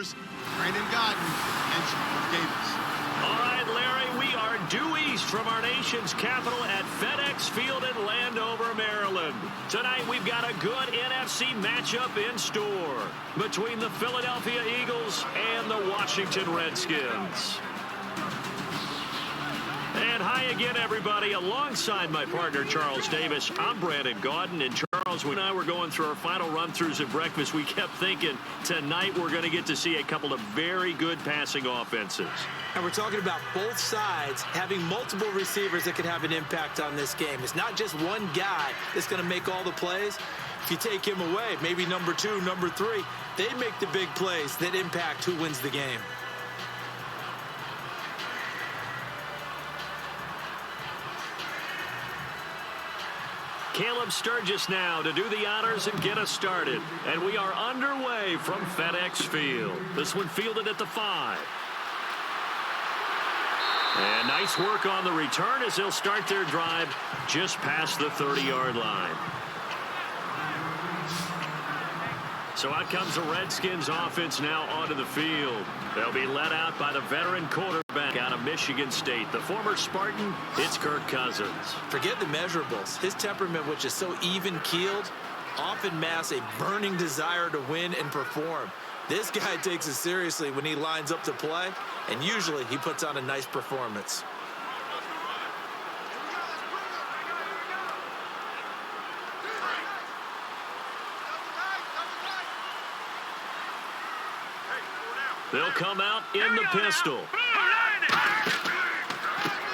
Brandon Godden and Charles Davis. All right, Larry, we are due east from our nation's capital at FedEx Field in Landover, Maryland. Tonight, we've got a good NFC matchup in store between the Philadelphia Eagles and the Washington Redskins. And hi again, everybody. Alongside my partner, Charles Davis, I'm Brandon Gaudin. And Charles, when I were going through our final run-throughs at breakfast, we kept thinking tonight we're going to get to see a couple of very good passing offenses. And we're talking about both sides having multiple receivers that can have an impact on this game. It's not just one guy that's going to make all the plays. If you take him away, maybe number 2, number 3, they make the big plays that impact who wins the game. Caleb Sturgis now to do the honors and get us started. And we are underway from FedEx Field. This one fielded at the 5. And nice work on the return as they'll start their drive just past the 30-yard line. So out comes the Redskins offense now onto the field. They'll be led out by the veteran quarterback out of Michigan State. The former Spartan, it's Kirk Cousins. Forget the measurables. His temperament, which is so even-keeled, often masks a burning desire to win and perform. This guy takes it seriously when he lines up to play, and usually he puts on a nice performance. They'll come out in the pistol.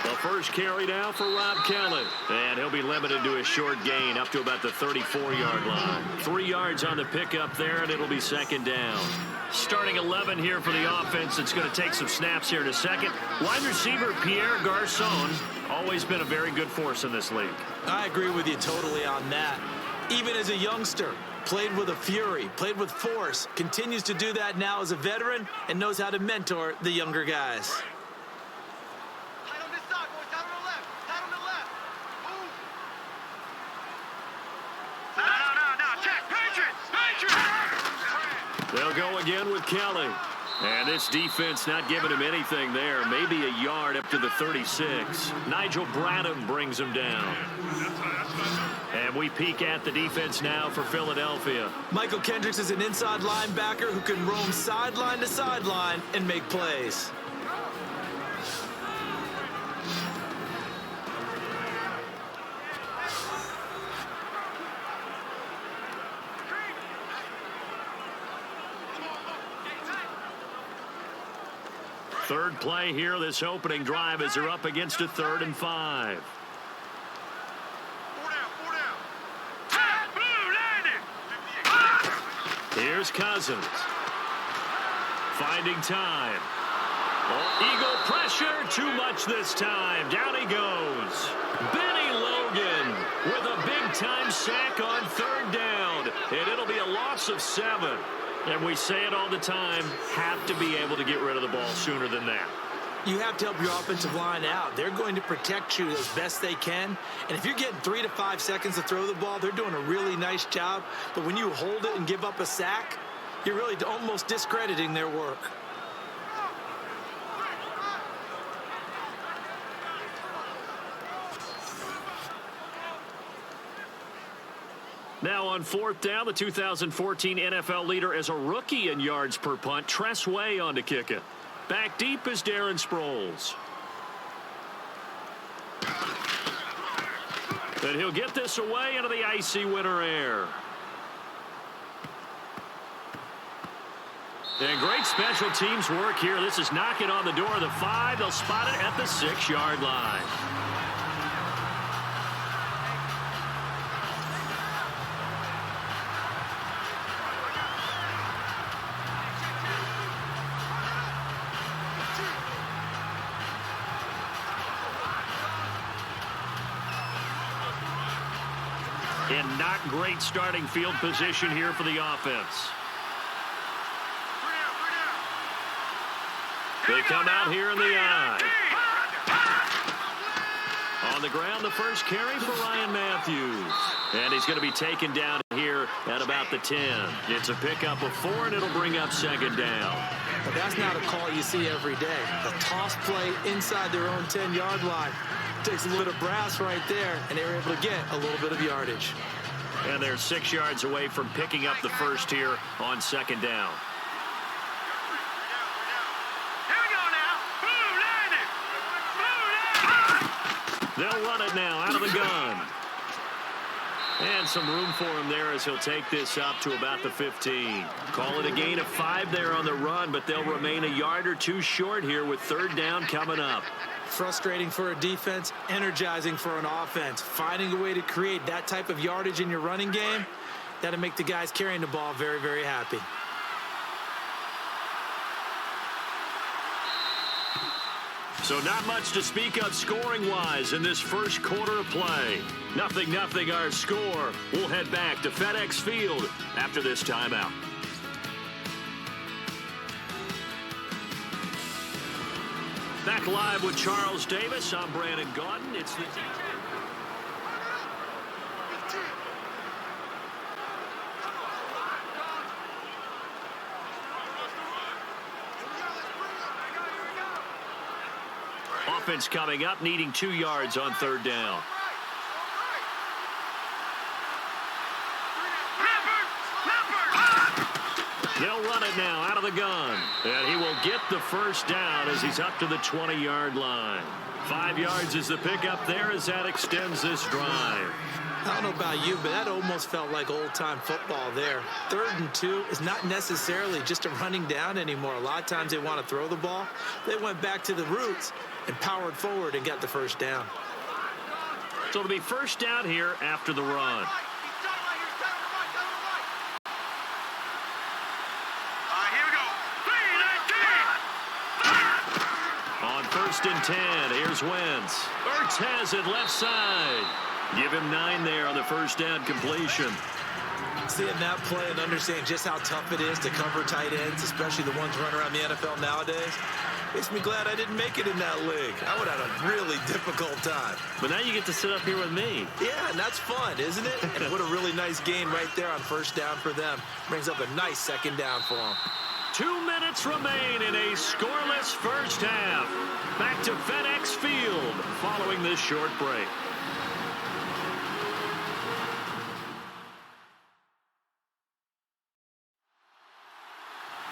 The first carry now for Rob Kelly. And he'll be limited to a short gain up to about the 34-yard line. 3 yards on the pickup there, and it'll be second down. Starting 11 here for the offense. It's going to take some snaps here in a second. Wide receiver Pierre Garçon, always been a very good force in this league. I agree with you totally on that. Even as a youngster, played with a fury, played with force, continues to do that now as a veteran, and knows how to mentor the younger guys. Tight on this side, boys. Tight on the left. Tight on the left. Move. No. Check. Patriots. They'll go again with Kelly. And this defense not giving him anything there. Maybe a yard up to the 36. Nigel Bradham brings him down. And we peek at the defense now for Philadelphia. Michael Kendricks is an inside linebacker who can roam sideline to sideline and make plays. Third play here, this opening drive as they're up against a 3rd and 5. Here's Cousins. Finding time. Eagle pressure, too much this time. Down he goes. Benny Logan with a big-time sack on 3rd down. And it'll be a loss of 7. And we say it all the time, have to be able to get rid of the ball sooner than that. You have to help your offensive line out. They're going to protect you as best they can. And if you're getting 3 to 5 seconds to throw the ball, they're doing a really nice job. But when you hold it and give up a sack, you're really almost discrediting their work. Now on 4th down, the 2014 NFL leader as a rookie in yards per punt, Tress Way on to kick it. Back deep is Darren Sproles. And he'll get this away into the icy winter air. And great special teams work here. This is knocking on the door of the 5. They'll spot it at the 6-yard line. And not great starting field position here for the offense. They come out here in the eye. On the ground, the first carry for Ryan Matthews. And he's going to be taken down here at about the 10. It's a pickup of 4, and it'll bring up second down. But that's not a call you see every day. A toss play inside their own 10-yard line. Takes a little bit of brass right there, and they were able to get a little bit of yardage. And they're 6 yards away from picking up the first here on second down. They'll run it now out of the gun. And some room for him there as he'll take this up to about the 15. Call it a gain of 5 there on the run, but they'll remain a yard or 2 short here with third down coming up. Frustrating for a defense, energizing for an offense. Finding a way to create that type of yardage in your running game, that'll make the guys carrying the ball very, very happy. So not much to speak of scoring-wise in this first quarter of play. 0-0 our score. We'll head back to FedEx Field after this timeout. Back live with Charles Davis. I'm Brandon Gaudin. It's the... Offense coming up, needing 2 yards on third down. They'll run it now out of the gun. And he will get the first down as he's up to the 20-yard line. 5 yards is the pickup there as that extends this drive. I don't know about you, but that almost felt like old-time football there. 3rd and 2 is not necessarily just a running down anymore. A lot of times they want to throw the ball. They went back to the roots and powered forward and got the first down. So it'll be first down here after the run. On 1st and 10, here's Wentz. Ertz has it left side. Give him 9 there on the first down completion. Seeing that play and understanding just how tough it is to cover tight ends, especially the ones running around the NFL nowadays, makes me glad I didn't make it in that league. I would have had a really difficult time. But now you get to sit up here with me. Yeah, and that's fun, isn't it? And what a really nice gain right there on first down for them. Brings up a nice second down for them. 2 minutes remain in a scoreless first half. Back to FedEx Field following this short break.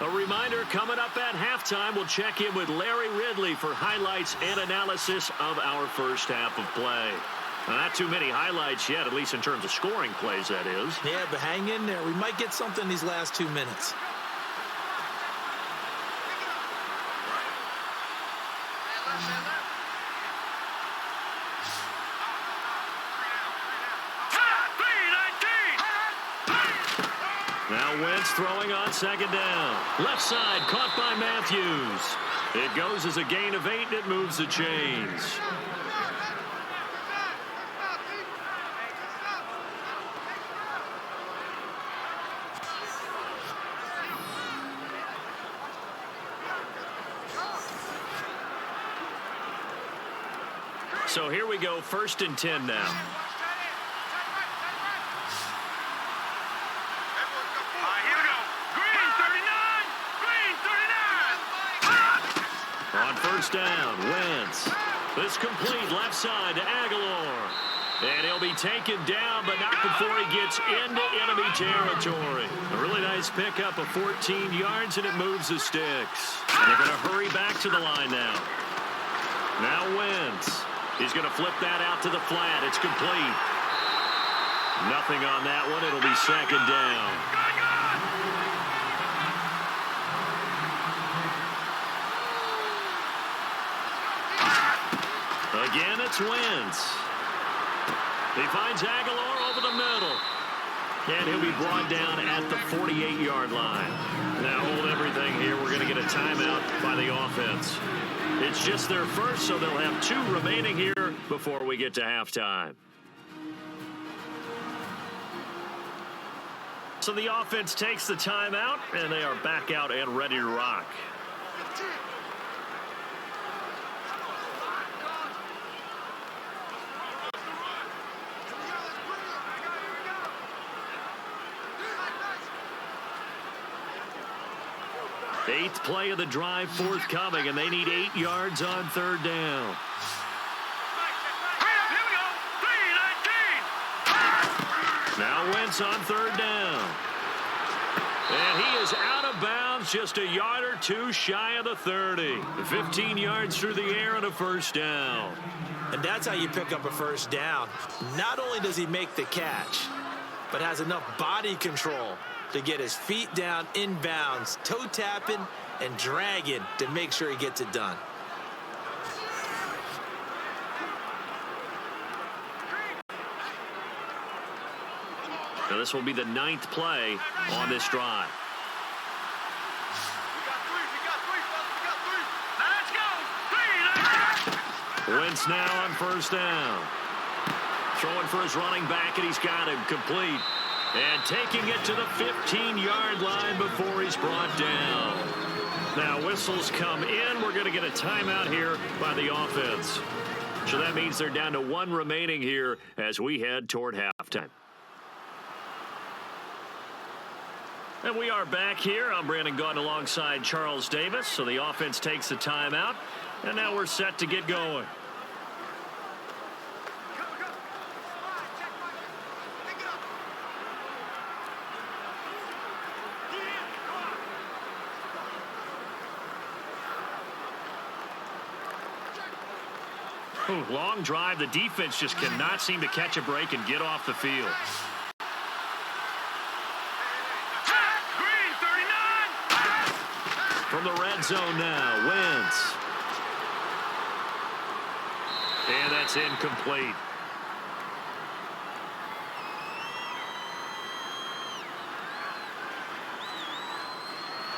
A reminder, coming up at halftime, we'll check in with Larry Ridley for highlights and analysis of our first half of play. Now, not too many highlights yet, at least in terms of scoring plays, that is. Yeah, but hang in there. We might get something these last 2 minutes. Now Wentz throwing on second down. Left side caught by Matthews. It goes as a gain of 8, and it moves the chains. So here we go, 1st and 10 now. On first down, Wentz. This complete left side to Aguilar. And he'll be taken down, but not before he gets into enemy territory. A really nice pickup of 14 yards, and it moves the sticks. And they're going to hurry back to the line now. Now Wentz. He's going to flip that out to the flat. It's complete. Nothing on that one. It'll be second down. Again, it's Wentz. He finds Aguilar over the middle. And he'll be brought down at the 48-yard line. Now hold everything here. We're going to get a timeout by the offense. It's just their first, so they'll have 2 remaining here before we get to halftime. So the offense takes the timeout, and they are back out and ready to rock. Eighth play of the drive forthcoming, and they need 8 yards on third down. Now Wentz on third down. And he is out of bounds, just a yard or two shy of the 30. 15 yards through the air and a first down. And that's how you pick up a first down. Not only does he make the catch, but has enough body control to get his feet down inbounds, toe tapping and dragging to make sure he gets it done. So this will be the 9th play on this drive. Wentz now on first down. Throwing for his running back, and he's got him complete. And taking it to the 15-yard line before he's brought down. Now whistles come in. We're going to get a timeout here by the offense. So that means they're down to 1 remaining here as we head toward halftime. And we are back here. I'm Brandon Gaudin alongside Charles Davis. So the offense takes a timeout. And now we're set to get going. Ooh, long drive. The defense just cannot seem to catch a break and get off the field. From the red zone now, Wentz. And that's incomplete.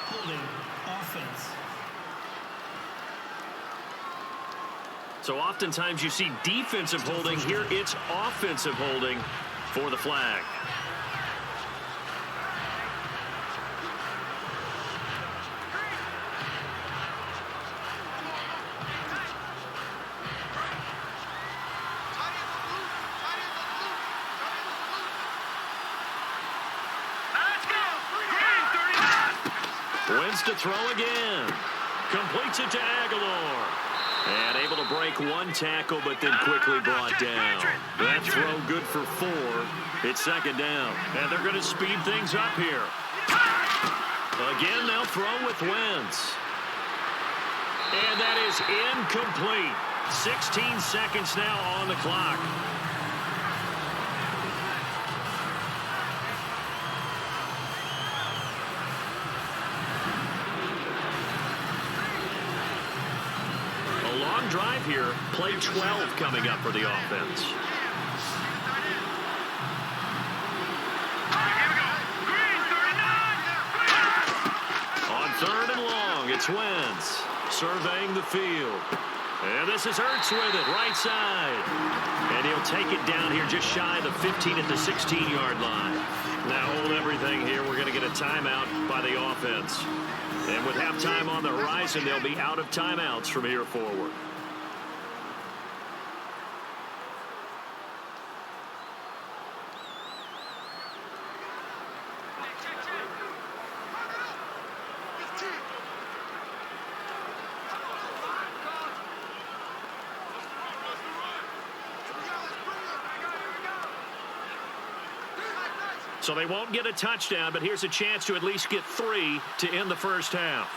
Holding offense. So oftentimes you see defensive holding. Here it's offensive holding for the flag. Wentz to throw again. Completes it to Aguilar. And able to break one tackle, but then quickly brought down. That throw good for 4. It's second down. And they're going to speed things up here. Again, they'll throw with Wentz. And that is incomplete. 16 seconds now on the clock. Long drive here. Play 12 coming up for the offense. On third and long, it's Wentz surveying the field. And this is Hurts with it, right side. And he'll take it down here just shy of the 15 at the 16-yard line. Now hold everything here. We're going to get a timeout by the offense. And with halftime on the horizon, they'll be out of timeouts from here forward. So they won't get a touchdown, but here's a chance to at least get 3 to end the first half.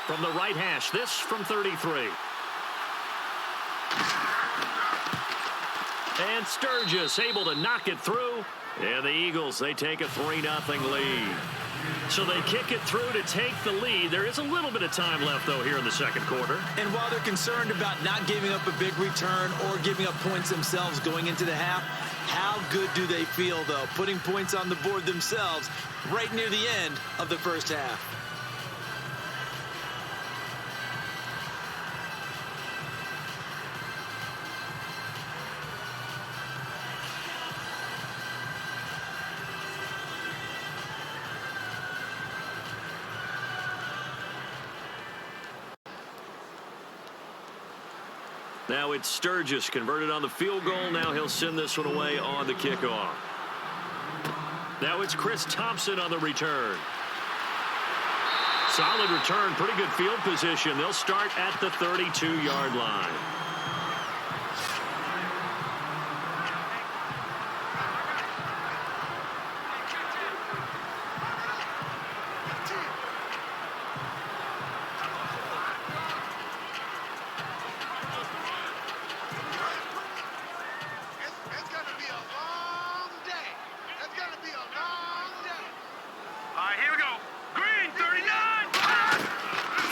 From the right hash, this from 33. And Sturgis able to knock it through. And the Eagles, they take a 3-0 lead. So they kick it through to take the lead. There is a little bit of time left, though, here in the second quarter. And while they're concerned about not giving up a big return or giving up points themselves going into the half, how good do they feel, though, putting points on the board themselves right near the end of the first half? Now it's Sturgis converted on the field goal. Now he'll send this one away on the kickoff. Now it's Chris Thompson on the return. Solid return, pretty good field position. They'll start at the 32-yard line. It's going to be a long day. It's going to be a long day. All right, here we go. Green, 39.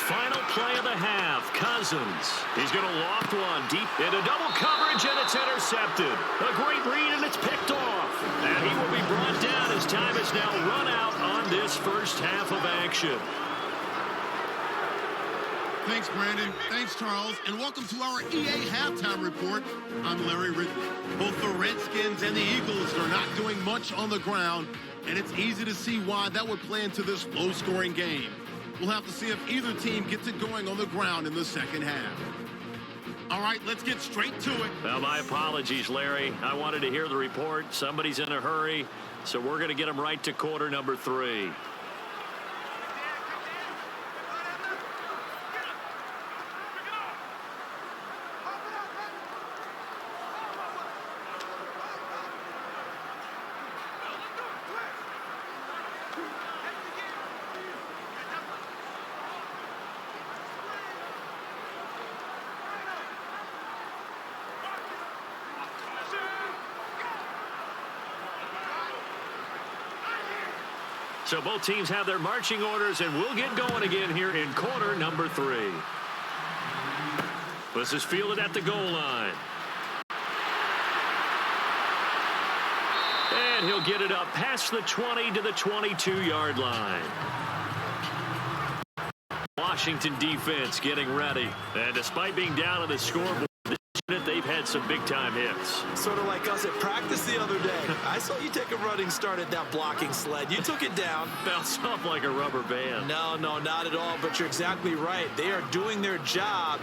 Final play of the half. Cousins. He's going to loft one deep into double coverage, and it's intercepted. A great read, and it's picked off. And he will be brought down as time is now run out on this first half of action. Thanks, Brandon. Thanks, Charles. And welcome to our EA Halftime Report. I'm Larry Ridley. Both the Redskins and the Eagles are not doing much on the ground, and it's easy to see why that would play into this low-scoring game. We'll have to see if either team gets it going on the ground in the second half. All right, let's get straight to it. Well, my apologies, Larry. I wanted to hear the report. Somebody's in a hurry, so we're going to get them right to quarter number 3. So both teams have their marching orders, and we'll get going again here in quarter number 3. This is fielded at the goal line. And he'll get it up past the 20 to the 22-yard line. Washington defense getting ready. And despite being down on the scoreboard, they've had some big-time hits. Sort of like us at practice the other day. I saw you take a running start at that blocking sled. You took it down. Bounced off like a rubber band. No, not at all, but you're exactly right. They are doing their job.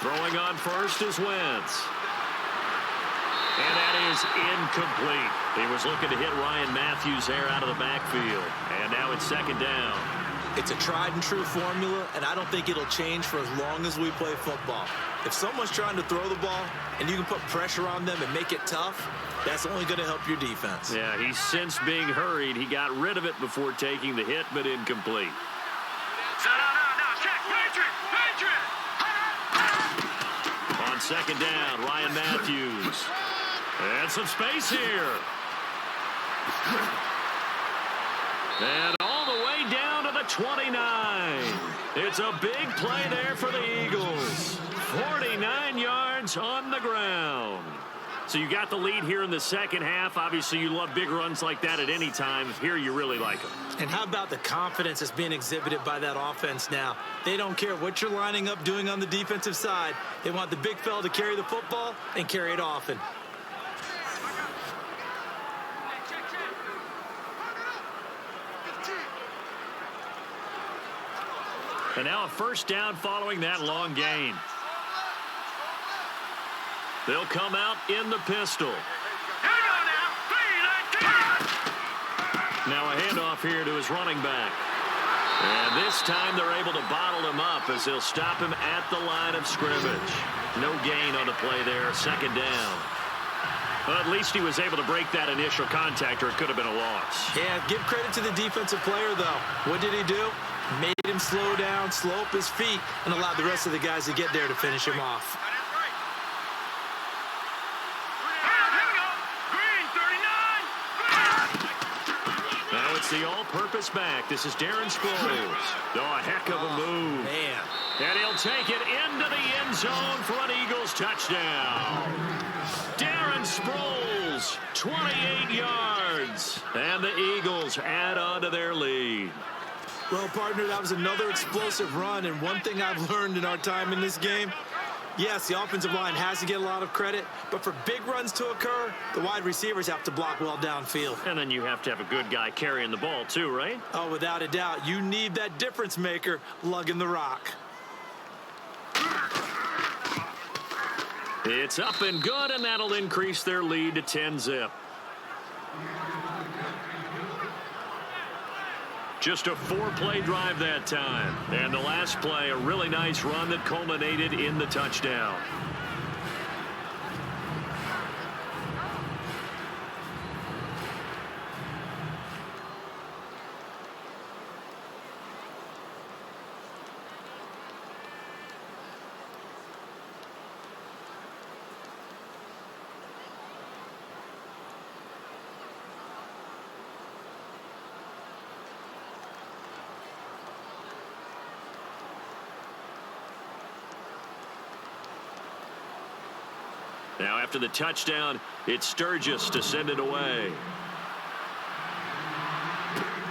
Throwing on first is Wentz. And that is incomplete. He was looking to hit Ryan Matthews there out of the backfield. And now it's second down. It's a tried and true formula, and I don't think it'll change for as long as we play football. If someone's trying to throw the ball and you can put pressure on them and make it tough, that's only going to help your defense. Yeah, he's since being hurried. He got rid of it before taking the hit, but incomplete. On second down, Ryan Matthews. And some space here. And all the way down to the 29. It's a big play there for the Eagles. 49 yards on the ground. So you got the lead here in the second half. Obviously, you love big runs like that at any time. Here, you really like them. And how about the confidence that's being exhibited by that offense now? They don't care what you're lining up doing on the defensive side. They want the big fella to carry the football and carry it often. And now a first down following that long gain. They'll come out in the pistol. Now a handoff here to his running back. And this time they're able to bottle him up as they'll stop him at the line of scrimmage. No gain on the play there, second down. Well, at least he was able to break that initial contact, or it could have been a loss. Yeah, give credit to the defensive player, though. What did he do? Made him slow down, slow up his feet, and allowed the rest of the guys to get there to finish him off. Now it's the all-purpose back. This is Darren Sproles. Oh, a heck of a move. Man. And he'll take it into the end zone for an Eagles touchdown. Darren Sproles, 28 yards. And the Eagles add on to their lead. Well, partner, that was another explosive run, and one thing I've learned in our time in this game, yes, the offensive line has to get a lot of credit, but for big runs to occur, the wide receivers have to block well downfield. And then you have to have a good guy carrying the ball too, right? Oh, without a doubt. You need that difference maker lugging the rock. It's up and good, and that'll increase their lead to 10-zip. Just a 4-play drive that time. And the last play, a really nice run that culminated in the touchdown. Now after the touchdown, it's Sturgis to send it away.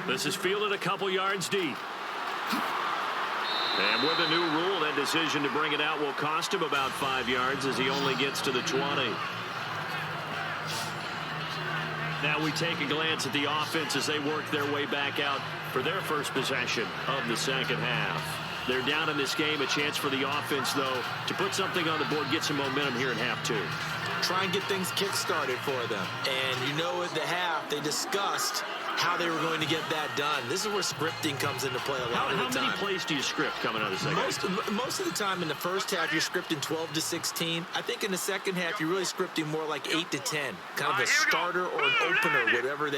This is fielded a couple yards deep. And with a new rule, that decision to bring it out will cost him about 5 yards as he only gets to the 20. Now we take a glance at the offense as they work their way back out for their first possession of the second half. They're down in this game. A chance for the offense, though, to put something on the board, get some momentum here in half 2. Try and get things kick-started for them. And you know at the half, they discussed how they were going to get that done. This is where scripting comes into play a lot of the time. How many plays do you script coming out of the second half? Most of the time in the first half, you're scripting 12 to 16. I think in the second half, you're really scripting more like 8 to 10. Kind of a starter or an opener, whatever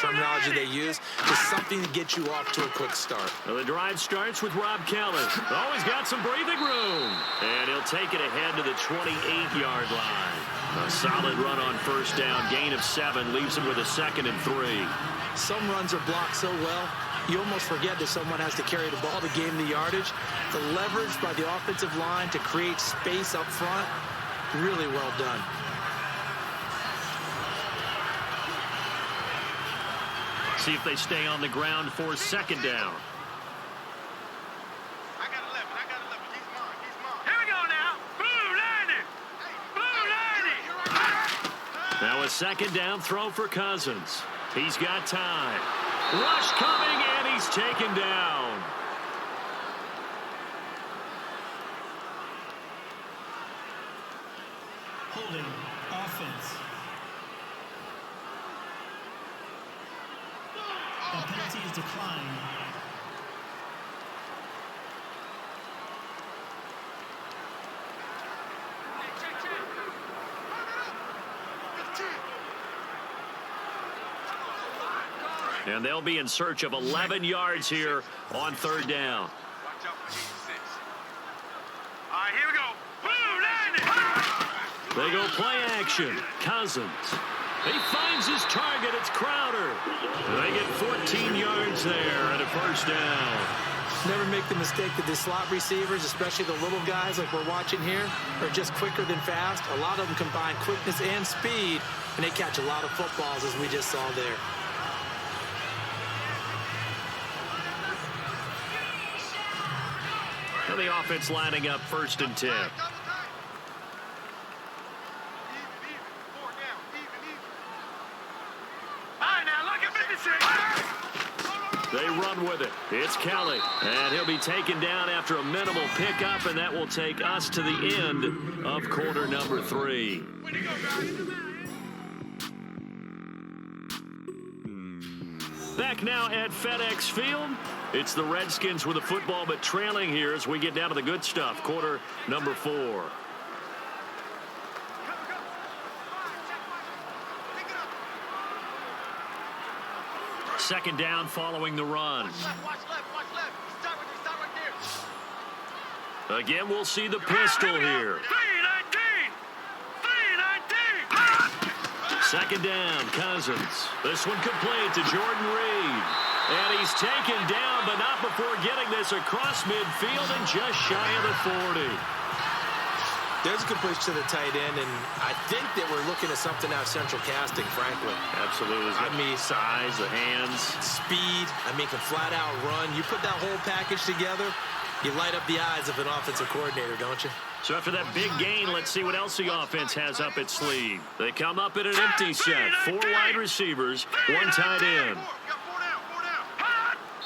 terminology they use. Just something to get you off to a quick start. Well, the drive starts with Rob Kelly. Oh, he's got some breathing room. And he'll take it ahead to the 28-yard line. A solid run on first down. Gain of 7 leaves him with a 2nd and 3. Some runs are blocked so well, you almost forget that someone has to carry the ball to gain the yardage. The leverage by the offensive line to create space up front, really well done. See if they stay on the ground for second down. I got 11. He's mine. Here we go now. Blue 90. Now a second down throw for Cousins. He's got time. Rush coming, and he's taken down. Holding offense. The penalty is declined. And they'll be in search of 11 yards here on third down. Watch out for 86. All right, here we go. Blue 90. They go play action. Cousins. He finds his target. It's Crowder. They get 14 yards there and a first down. Never make the mistake that the slot receivers, especially the little guys like we're watching here, are just quicker than fast. A lot of them combine quickness and speed, and they catch a lot of footballs, as we just saw there. And the offense lining up 1st and 10. Even. 4 down. Even. All right, now look at 56. They run with it. It's Kelly. And he'll be taken down after a minimal pickup, and that will take us to the end of quarter number 3. Where'd he go, guys? Back now at FedEx Field. It's the Redskins with the football, but trailing here as we get down to the good stuff. Quarter number 4. Second down following the run. Watch left. Stop right there. Again, we'll see the pistol here. 319. Second down, Cousins. This one complete to Jordan Reed. And he's taken down, but not before getting this across midfield and just shy of the 40. There's a good push to the tight end, and I think that we're looking at something out of central casting, frankly. Absolutely. I mean, size, the hands. Speed. I mean, can flat out run. You put that whole package together, you light up the eyes of an offensive coordinator, don't you? So after that big gain, let's see what else the offense has up its sleeve. They come up in an empty set. 4 wide receivers, 1 tight end.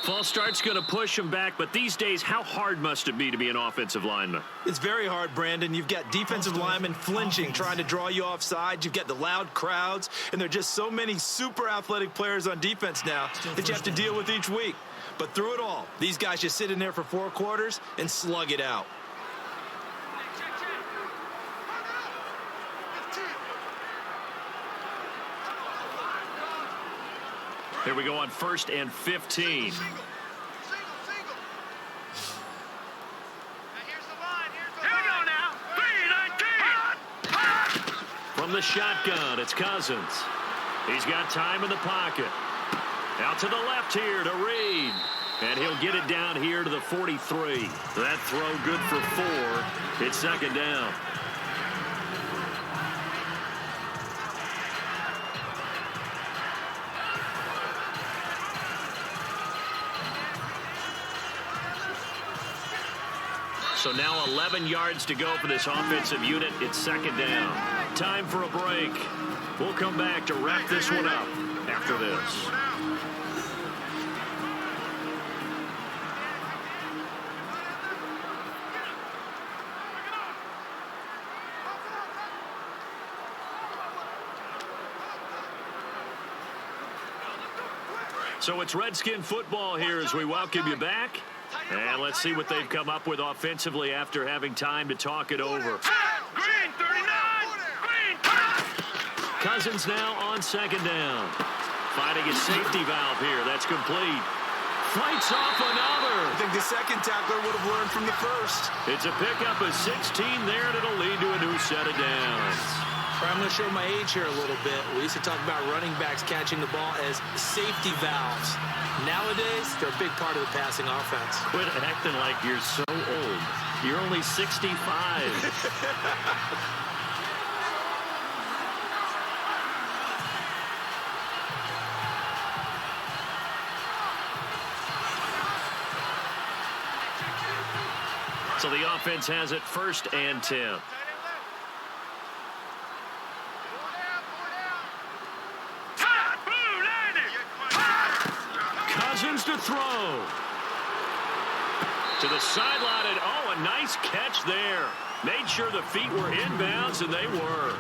False start's going to push him back, but these days, how hard must it be to be an offensive lineman? It's very hard, Brandon. You've got defensive linemen flinching, trying to draw you offside. You've got the loud crowds, and there are just so many super athletic players on defense now that you have to deal with each week. But through it all, these guys just sit in there for 4 quarters and slug it out. Here we go on 1st and 15. From the shotgun, it's Cousins. He's got time in the pocket. Out to the left here to Reed. And he'll get it down here to the 43. That throw good for 4. It's 2nd down. So now 11 yards to go for this offensive unit. It's 2nd down. Time for a break. We'll come back to wrap this one up after this. So it's Redskin football here as we welcome you back. And let's see what they've come up with offensively after having time to talk it over. Green 39! Green! Cousins now on 2nd down. Finding a safety valve here. That's complete. Fights off another. I think the second tackler would have learned from the first. It's a pickup of 16 there, and it'll lead to a new set of downs. I'm going to show my age here a little bit. We used to talk about running backs catching the ball as safety valves. Nowadays, they're a big part of the passing offense. Quit acting like you're so old. You're only 65. So the offense has it 1st and 10. Cousins to throw. To the sideline, and oh, a nice catch there. Made sure the feet were inbounds, and they were.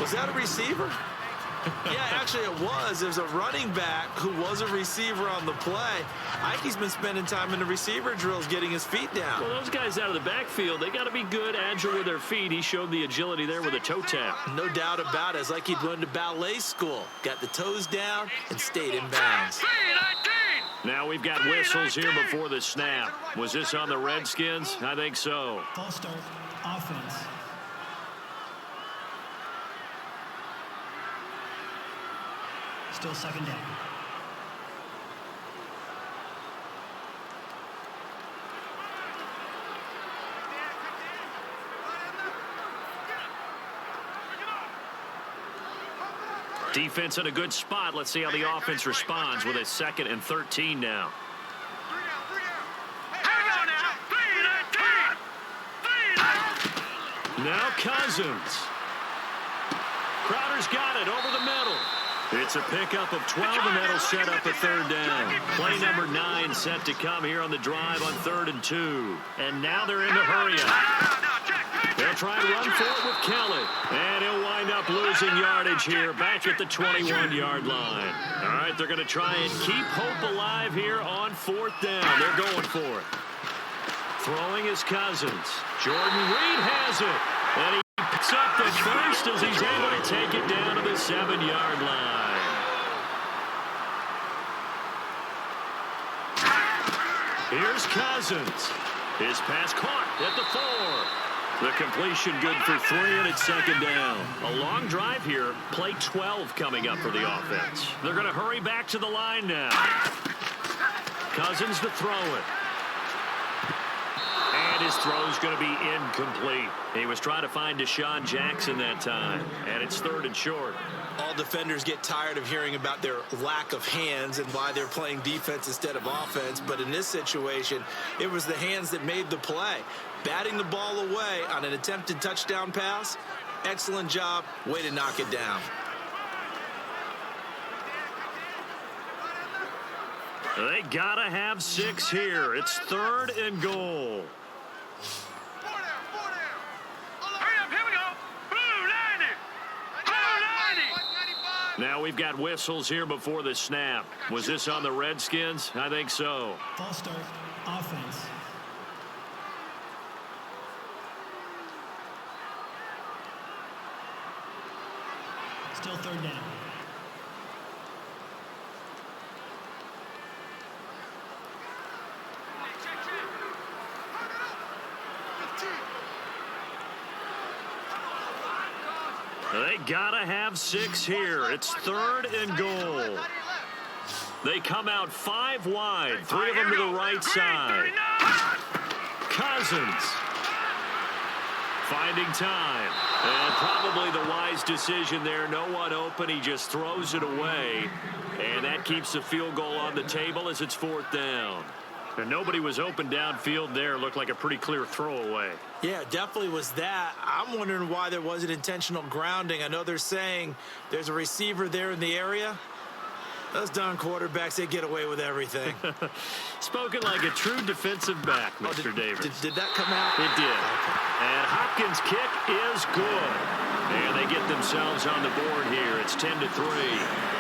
Was that a receiver? Yeah, actually it was. There's a running back who was a receiver on the play. Ike's been spending time in the receiver drills getting his feet down. Well, those guys out of the backfield, they got to be good, agile with their feet. He showed the agility there with a toe tap. No doubt about it. It's like he'd gone to ballet school. Got the toes down and stayed in bounds. Now we've got whistles here before the snap. Was this on the Redskins? I think so. False start, offense. Still 2nd down. Defense in a good spot. Let's see how the offense responds with a 2nd and 13 now. Now Cousins. Crowder's got it over the middle. It's a pickup of 12, and that'll set up a 3rd down. Play number 9 set to come here on the drive on 3rd and 2. And now they're in the hurry up. They'll try to run for it with Kelly. And he'll wind up losing yardage here back at the 21-yard line. All right, they're going to try and keep hope alive here on 4th down. They're going for it. Throwing is Cousins. Jordan Reed has it. And he picks up the first as he's able to take it down to the 7-yard line. Here's Cousins. His pass caught at the 4. The completion good for 3, and it's 2nd down. A long drive here. Play 12 coming up for the offense. They're going to hurry back to the line now. Cousins to throw it. And his throw's going to be incomplete. He was trying to find Deshaun Jackson that time, and it's 3rd and short. All defenders get tired of hearing about their lack of hands and why they're playing defense instead of offense. But in this situation, it was the hands that made the play. Batting the ball away on an attempted touchdown pass, excellent job. Way to knock it down. They got to have 6 here. It's 3rd and goal. Now we've got whistles here before the snap. Was this on the Redskins? I think so. False start. Offense. Still 3rd down. They gotta have 6 here. It's 3rd and goal. They come out 5 wide. 3 of them to the right side. Cousins finding time. And probably the wise decision there. No one open. He just throws it away. And that keeps the field goal on the table as it's 4th down. And nobody was open downfield there. Looked like a pretty clear throwaway. Yeah, definitely was that. I'm wondering why there wasn't intentional grounding. I know they're saying there's a receiver there in the area. Those darn quarterbacks, they get away with everything. Spoken like a true defensive back, Mr. Davis. Did that come out? It did. Okay. And Hopkins' kick is good. And they get themselves on the board here. It's 10-3.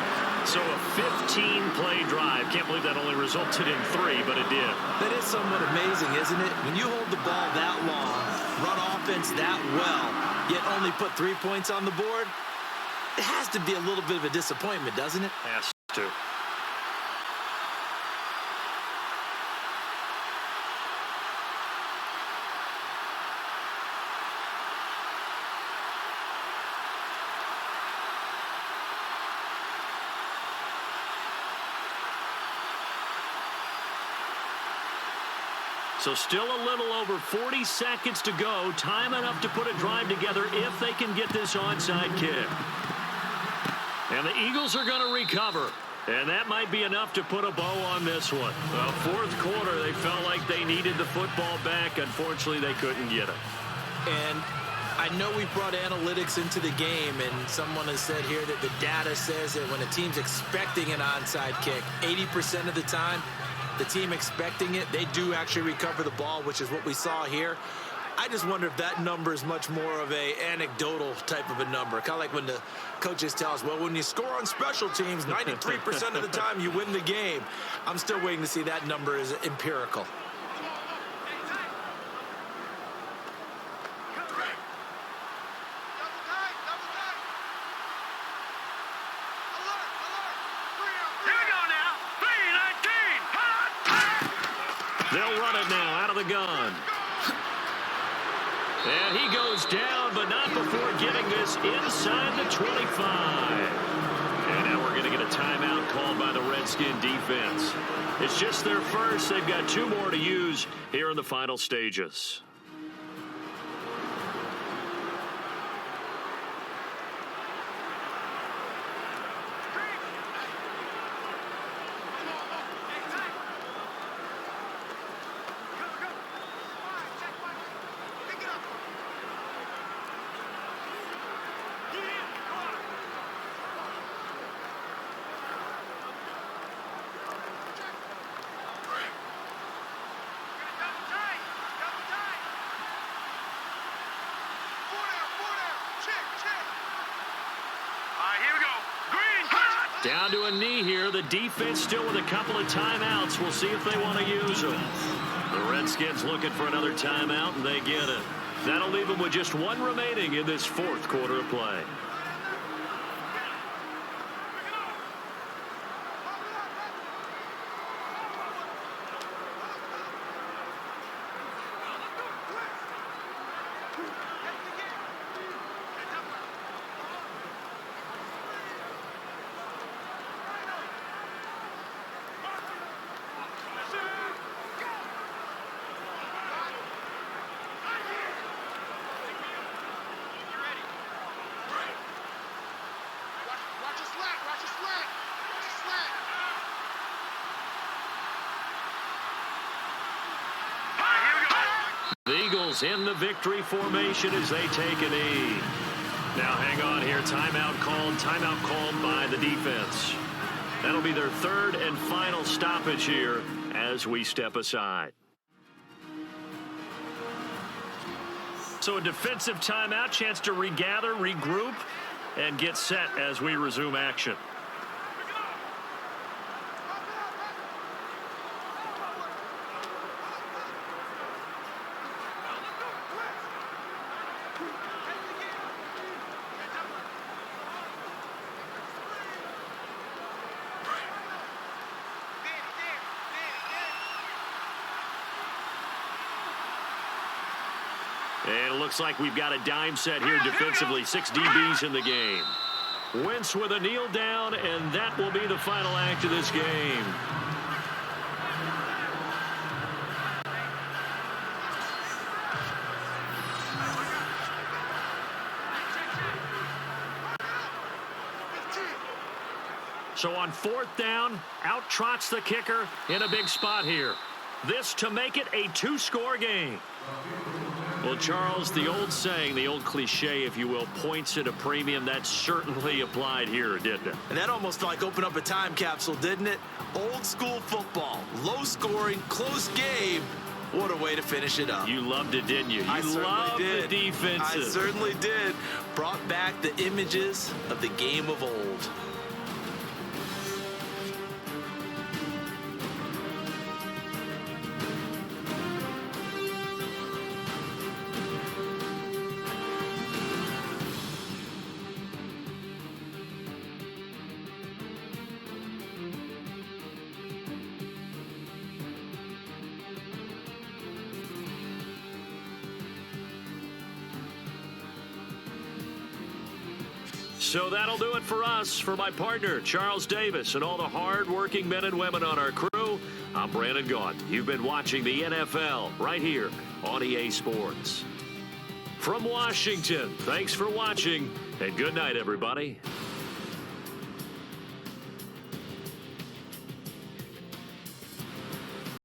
So a 15-play drive. Can't believe that only resulted in 3, but it did. That is somewhat amazing, isn't it? When you hold the ball that long, run offense that well, yet only put 3 points on the board, it has to be a little bit of a disappointment, doesn't it? Has to. So still a little over 40 seconds to go. Time enough to put a drive together if they can get this onside kick. And the Eagles are going to recover. And that might be enough to put a bow on this one. Well, 4th quarter, they felt like they needed the football back. Unfortunately, they couldn't get it. And I know we brought analytics into the game, and someone has said here that the data says that when a team's expecting an onside kick, 80% of the time, the team expecting it, they do actually recover the ball, which is what we saw here. I just wonder if that number is much more of a anecdotal type of a number. Kind of like when the coaches tell us, well, when you score on special teams, 93% of the time you win the game. I'm still waiting to see that number is empirical. They'll run it now out of the gun. And he goes down, but not before getting this inside the 25. And now we're going to get a timeout called by the Redskin defense. It's just their first. They've got 2 more to use here in the final stages. Down to a knee here. The defense still with a couple of timeouts. We'll see if they want to use them. The Redskins looking for another timeout, and they get it. That'll leave them with just 1 remaining in this 4th quarter of play. Eagles in the victory formation as they take a knee. Now hang on here. Timeout called by the defense. That'll be their third and final stoppage here as we step aside. So a defensive timeout, chance to regather, regroup, and get set as we resume action. And it looks like we've got a dime set here defensively. 6 DBs in the game. Wentz with a kneel down, and that will be the final act of this game. So on 4th down, out trots the kicker in a big spot here. This to make it a 2-score game. Well, Charles, the old saying, the old cliche, if you will, points at a premium, that certainly applied here, didn't it? And that almost like opened up a time capsule, didn't it? Old school football, low scoring, close game. What a way to finish it up. You loved it, didn't you? You loved the defenses. I certainly did. Brought back the images of the game of old. So that'll do it for us. For my partner, Charles Davis, and all the hard-working men and women on our crew, I'm Brandon Gaunt. You've been watching the NFL right here on EA Sports. From Washington, thanks for watching, and good night, everybody.